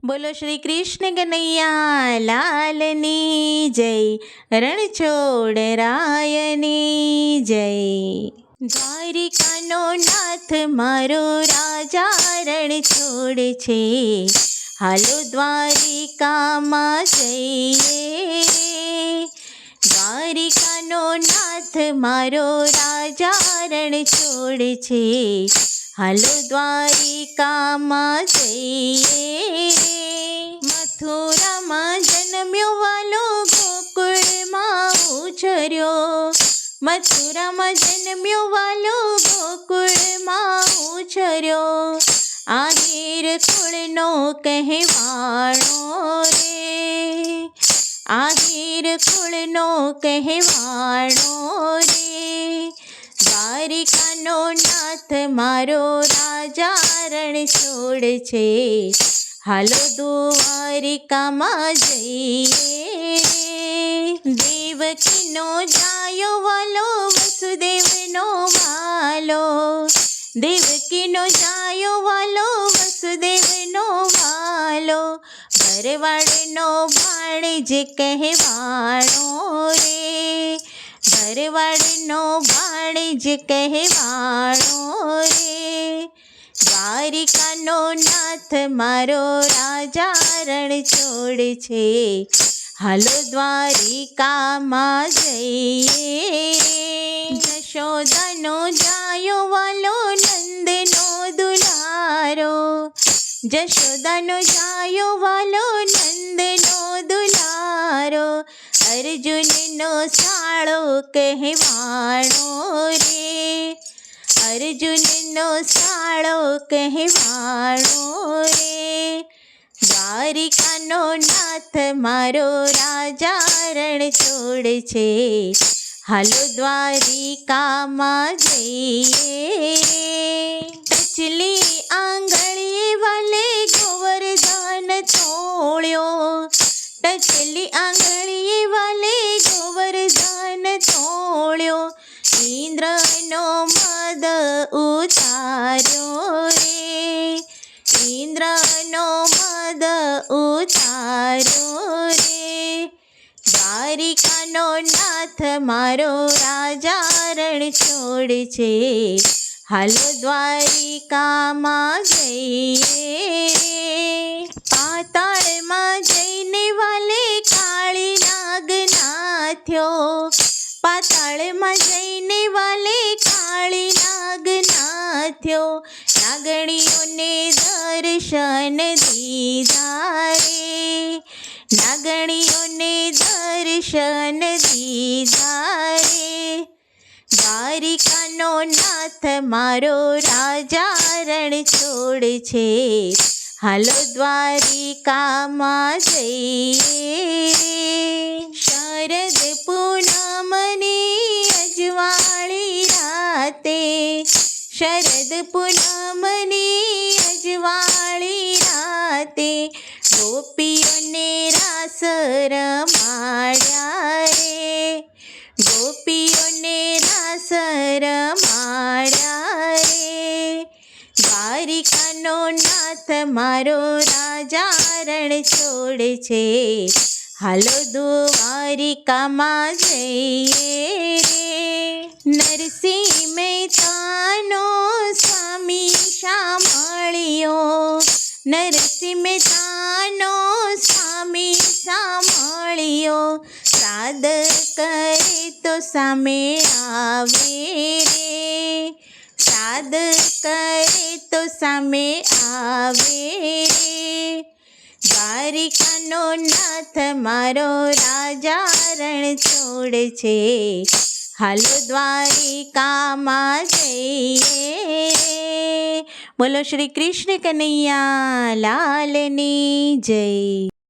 બોલો શ્રી કૃષ્ણ કનૈયા લાલની જય, રણછોડરાયની જય. દ્વારિકાનો નાથ મારો રાજા રણછોડ છે, હાલો દ્વારિકામાં જઈએ. દ્વારિકાનો નાથ મારો રાજા રણછોડ છે, હાલો દ્વારિકામાં જઈએ. મથુરામાં જન્મ્યો વાલો ગોકુળમાં ઉછર્યો, મથુરામાં જન્મ્યો વાલો ગોકુળમાં ઉછર્યો. આહિર કુળનો કહેવાણો રે, આહિર કુળનો કહેવાણો રે. દ્વારિકાનો નાથ મારો રાજા રણછોડ છે, હાલો દ્વારિકામાં જઈએ. દેવકીનો જાયો વાલો વસુદેવનો વાલો, દેવકીનો જાયો વાલો વસુદેવનો વાલો. ભરવાડનો ભાણેજ કહેવાણો રે, ભરવાડનો ભાણેજ કહેવાણો રે. દ્વારિકાનો નાથ મારો રાજા રણછોડ છે, હાલો દ્વારિકામાં જઈએ. જશોદાનો જાયો વાલો નંદનો દુલારો, જશોદાનો જાયો વાલો નંદનો દુલારો. અર્જુનનો સાળો કહેવાણો રે, અર્જુનનો સાળો કહેવાણો રે. દ્વારિકાનો નાથ મારો રાજા રણછોડ છે, હાલો દ્વારિકામાં જઈએ. ટચલી આંગળીએ વાલે ગોવર્ધન તોળ્યો, ટચલી આંગળીએ વાલે ગોવર્ધન તોળ્યો. ઇન્દ્રનો મદ ઉતાર્યો રે, ઇન્દ્રનો મદ ઉતાર્યો રે. દ્વારિકાનો નાથ મારો રાજા રણછોડ છે, હાલો દ્વારિકામાં જઈએ. પાતાળમાં જઈને વાલે કાળી નાગ નાથ્યો, પાતાળમાં જઈને વાલે કાળી નાગ નાથ્યો. નાગણીઓને દર્શન દીધા રે, નાગણીઓને દર્શન દીધા રે. દ્વારિકાનો નાથ મારો રાજા રણછોડ છે, હાલો દ્વારિકામાં જઈએ. શરદ પૂનમની અજવાળી રાતે, શરદ પૂનમની અજવાળી રાતે. ગોપીઓને રાસ રમાડ્યા રે, ગોપીઓને રાસ રમાડ્યા રે. દ્વારિકાનો નાથ મારો રાજા રણછોડ છે, હાલો દ્વારિકામાં જઈએ રે. નરસિંહ મહેતાનો સ્વામી સાંભળ્યો, નરસિંહ મહેતાનો સ્વામી સાંભળ્યો. શ્રાદ્ધ કરે તો સામે આવે રે, શ્રાદ્ધ કરે તો સામે આવે રે. દ્વારિકાનો નાથ મારો રાજા રણછોડ છે, હાલો દ્વારિકામાં જઈએ. બોલો શ્રી કૃષ્ણ કનૈયા લાલની જય.